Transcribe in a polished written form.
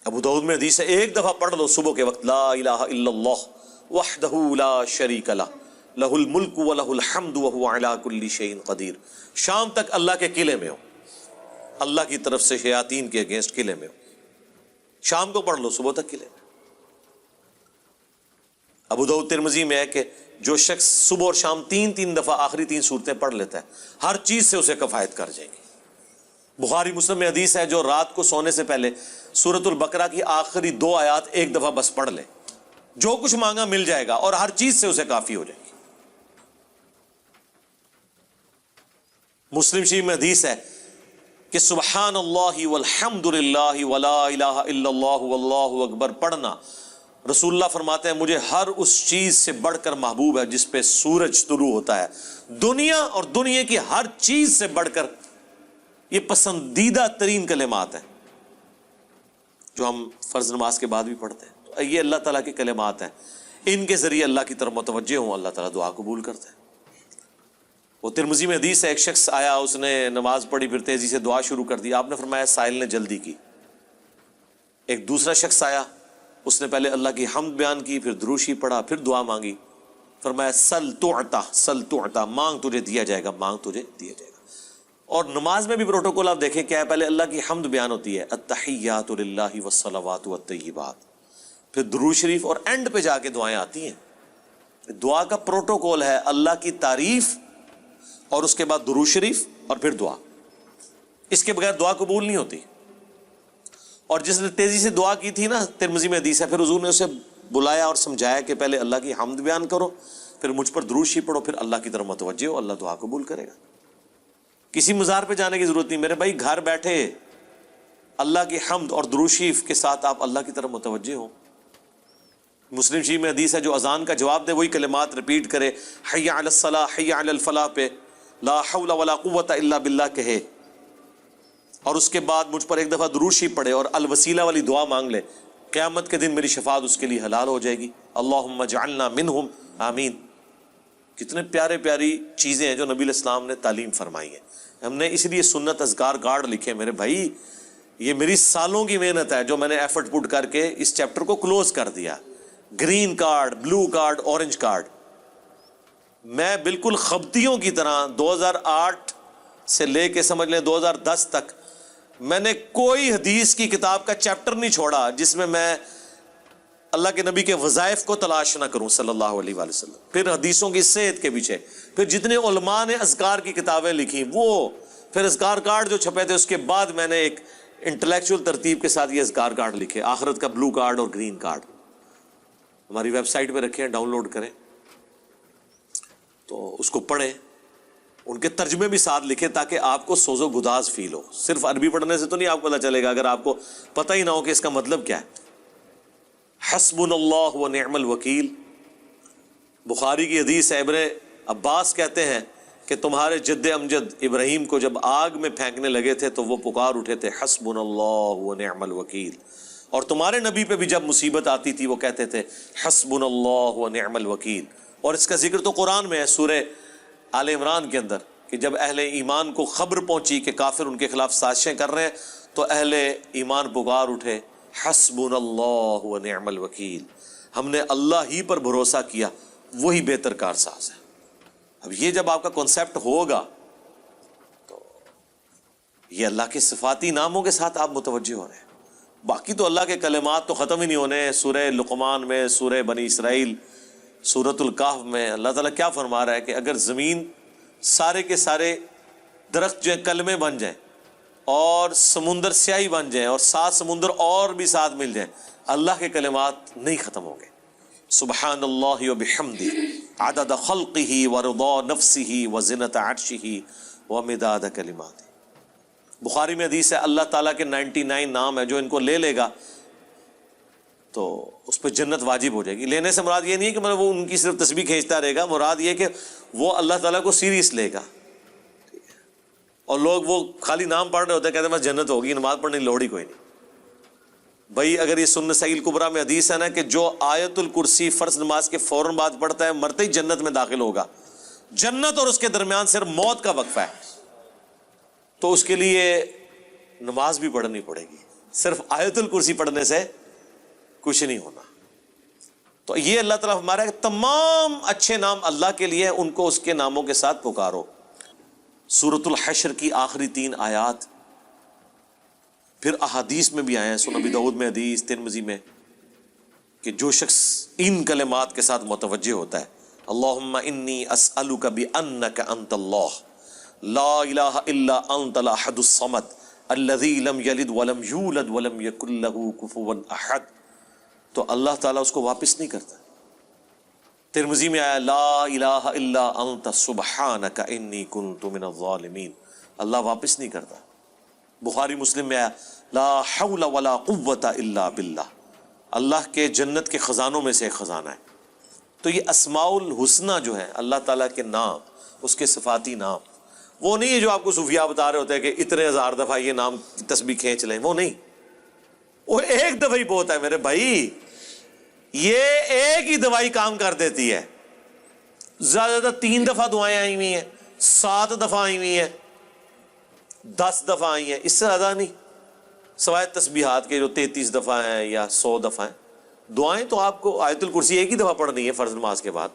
ابو داؤد میں حدیث ہے ایک دفعہ پڑھ لو صبح کے وقت، لا الہ الا اللہ وحدہ لا شریک لہ لہ الملک ولہ الحمد وہو علی کل شیء قدیر. شام تک اللہ کے قلعے میں ہو، اللہ کی طرف سے شیاطین کے اگینسٹ قلعے میں ہو. شام کو پڑھ لو، صبح تک قلعے میں. ابو داؤد ترمذی میں ہے کہ جو شخص صبح اور شام تین دفعہ آخری 3 سورتیں پڑھ لیتا ہے، ہر چیز سے اسے کفایت کر جائیں گی. بخاری مسلم میں حدیث ہے جو رات کو سونے سے پہلے سورۃ البقرہ کی آخری 2 آیات ایک دفعہ بس پڑھ لے، جو کچھ مانگا مل جائے گا اور ہر چیز سے اسے کافی ہو جائے گی. مسلم شریف میں حدیث ہے کہ سبحان اللہ والحمد للہ ولا الہ الا اللہ واللہ اکبر پڑھنا، رسول اللہ فرماتے ہیں مجھے ہر اس چیز سے بڑھ کر محبوب ہے جس پہ سورج طلوع ہوتا ہے. دنیا اور دنیا کی ہر چیز سے بڑھ کر یہ پسندیدہ ترین کلمات ہیں جو ہم فرض نماز کے بعد بھی پڑھتے ہیں. تو یہ اللہ تعالیٰ کے کلمات ہیں، ان کے ذریعے اللہ کی طرف متوجہ ہوں، اللہ تعالیٰ دعا قبول کرتے ہیں. وہ ترمذی میں حدیث ہے ایک شخص آیا، اس نے نماز پڑھی، پھر تیزی سے دعا شروع کر دی. آپ نے فرمایا سائل نے جلدی کی. ایک دوسرا شخص آیا، اس نے پہلے اللہ کی حمد بیان کی، پھر دروشی پڑھا، پھر دعا مانگی. فرمایا سل تعطا، سل تعطا، مانگ تجھے دیا جائے گا، مانگ تجھے دیا جائے گا. اور نماز میں بھی پروٹوکول آپ دیکھیں کیا ہے، پہلے اللہ کی حمد بیان ہوتی ہے، التحیات للہ والصلوات والطیبات، پھر درود شریف، اور اینڈ پہ جا کے دعائیں آتی ہیں. دعا کا پروٹوکول ہے اللہ کی تعریف اور اس کے بعد درود شریف اور پھر دعا. اس کے بغیر دعا قبول نہیں ہوتی. اور جس نے تیزی سے دعا کی تھی نا، ترمذی میں حدیث ہے، پھر حضور نے اسے بلایا اور سمجھایا کہ پہلے اللہ کی حمد بیان کرو، پھر مجھ پر درود شریف پڑھو، پھر اللہ کی طرف متوجہ ہو، اللہ دعا قبول کرے گا. کسی مزار پہ جانے کی ضرورت نہیں میرے بھائی، گھر بیٹھے اللہ کی حمد اور درود شریف کے ساتھ آپ اللہ کی طرف متوجہ ہوں. مسلم شریف میں حدیث ہے جو اذان کا جواب دے وہی کلمات ریپیٹ کرے، حی علی الصلاح حی علی الفلاح پہ لا حول ولا قوت الا باللہ کہے، اور اس کے بعد مجھ پر ایک دفعہ درود شریف پڑھے اور الوسیلہ والی دعا مانگ لے، قیامت کے دن میری شفاعت اس کے لیے حلال ہو جائے گی. اللہم اجعلنا منہم آمین. کتنے پیارے پیاری چیزیں ہیں جو نبی علیہ السلام نے تعلیم فرمائی ہیں. ہم نے اس لیے سنت اذکار کارڈ لکھے میرے بھائی، یہ میری سالوں کی محنت ہے جو میں نے ایفرٹ پٹ کر کے اس چیپٹر کو کلوز کر دیا. Green card, blue card, orange card. میں بالکل خبتیوں کی طرح 2008 سے لے کے سمجھ لیں 2010 تک میں نے کوئی حدیث کی کتاب کا چیپٹر نہیں چھوڑا جس میں میں اللہ کے نبی کے وظائف کو تلاش نہ کروں صلی اللہ علیہ وآلہ وسلم. پھر حدیثوں کی صحت کے پیچھے، پھر جتنے علماء نے اذکار کی کتابیں لکھی وہ، پھر اذکار کارڈ جو چھپے تھے، اس کے بعد میں نے ایک انٹلیکچوئل ترتیب کے ساتھ یہ اذکار کارڈ لکھے، آخرت کا بلو کارڈ اور گرین کارڈ. ہماری ویب سائٹ پہ رکھے ہیں، ڈاؤن لوڈ کریں تو اس کو پڑھیں، ان کے ترجمے بھی ساتھ لکھیں تاکہ آپ کو سوز و گداز فیل ہو. صرف عربی پڑھنے سے تو نہیں آپ کو پتہ چلے گا اگر آپ کو پتہ ہی نہ ہو کہ اس کا مطلب کیا ہے. حسبنا اللہ و نعم الوکیل. بخاری کی حدیث ہے، ابن عباس کہتے ہیں کہ تمہارے جد امجد ابراہیم کو جب آگ میں پھینکنے لگے تھے تو وہ پکار اٹھے تھے حسبنا اللہ و نعم الوکیل. اور تمہارے نبی پہ بھی جب مصیبت آتی تھی وہ کہتے تھے حسبنا اللہ و نعم الوکیل. اور اس کا ذکر تو قرآن میں ہے سورہ آل عمران کے اندر کہ جب اہل ایمان کو خبر پہنچی کہ کافر ان کے خلاف سازشیں کر رہے ہیں تو اہل ایمان پکار اٹھے حسبنا اللہ و نعم الوکیل. ہم نے اللہ ہی پر بھروسہ کیا، وہی بہتر کارساز ہے. اب یہ جب آپ کا کنسیپٹ ہوگا تو یہ اللہ کے صفاتی ناموں کے ساتھ آپ متوجہ ہو رہے ہیں. باقی تو اللہ کے کلمات تو ختم ہی نہیں ہونے. سورہ لقمان میں، سورہ بنی اسرائیل، سورۃ الکہف میں اللہ تعالیٰ کیا فرما رہا ہے کہ اگر زمین سارے کے سارے درخت جو ہیں کلمے بن جائیں اور سمندر سیاہی بن جائیں اور 7 سمندر اور بھی ساتھ مل جائیں، اللہ کے کلمات نہیں ختم ہوں گے. سبحان اللہ و بحمدہ عدد خلقہ ورضا نفسہ وزنۃ عرشہ ومداد کلماتہ. بخاری میں حدیث ہے اللہ تعالیٰ کے 99 نام ہیں جو ان کو لے لے گا تو اس پہ جنت واجب ہو جائے گی. لینے سے مراد یہ نہیں ہے کہ وہ ان کی صرف تسبیح کھینچتا رہے گا، مراد یہ کہ وہ اللہ تعالیٰ کو سیریس لے گا. اور لوگ وہ خالی نام پڑھ رہے ہوتے ہیں، کہتے ہیں بس جنت ہوگی، نماز پڑھنے کی لوڑ ہی کوئی نہیں. بھائی اگر یہ سنن صحیح الکبریٰ میں حدیث ہے نا کہ جو آیت الکرسی فرض نماز کے فوراً بعد پڑھتا ہے مرتے ہی جنت میں داخل ہوگا. جنت اور اس کے درمیان صرف موت کا وقفہ ہے، تو اس کے لیے نماز بھی پڑھنی پڑے گی. صرف آیت الکرسی پڑھنے سے کچھ نہیں ہونا۔ تو یہ اللہ تعالیٰ ہمارا تمام اچھے نام اللہ کے لیے، ان کو اس کے ناموں کے ساتھ پکارو۔ سورۃ الحشر کی آخری 3 آیات پھر احادیث میں بھی آئے ہیں، سنن ابی داؤد میں حدیث، ترمذی میں، کہ جو شخص ان کلمات کے ساتھ متوجہ ہوتا ہے، اللہم انی اسألک بانک انت اللہ لا الہ الا انت الاحد الصمد الذی لم یلد ولم یولد ولم یکن لہ کفوا احد، تو اللہ تعالیٰ اس کو واپس نہیں کرتا۔ ترمذی میں آیا لا الہ الا انت سبحانک انی کنت من الظالمین، اللہ واپس نہیں کرتا۔ بخاری مسلم میں آیا لا حول ولا قوت الا باللہ، اللہ کے جنت کے خزانوں میں سے ایک خزانہ ہے۔ تو یہ اسماء الحسنہ جو ہے اللہ تعالیٰ کے نام، اس کے صفاتی نام، وہ نہیں ہے جو آپ کو صوفیاء بتا رہے ہوتے ہیں کہ اتنے ہزار دفعہ یہ نام کی تسبیح کھینچ لیں، وہ نہیں، وہ ایک دفعہ ہی بہت ہے میرے بھائی، یہ ایک ہی دوائی کام کر دیتی ہے۔ زیادہ تر 3 دفعہ دعائیں آئی ہوئی ہیں، 7 دفعہ آئی ہوئی ہیں، 10 دفعہ آئی ہیں، اس سے زیادہ نہیں، سوائے تسبیحات کے جو 33 دفعہ ہیں یا 100 دفعہ ہیں۔ دعائیں تو آپ کو آیت الکرسی ایک ہی دفعہ پڑھنی ہے فرض نماز کے بعد۔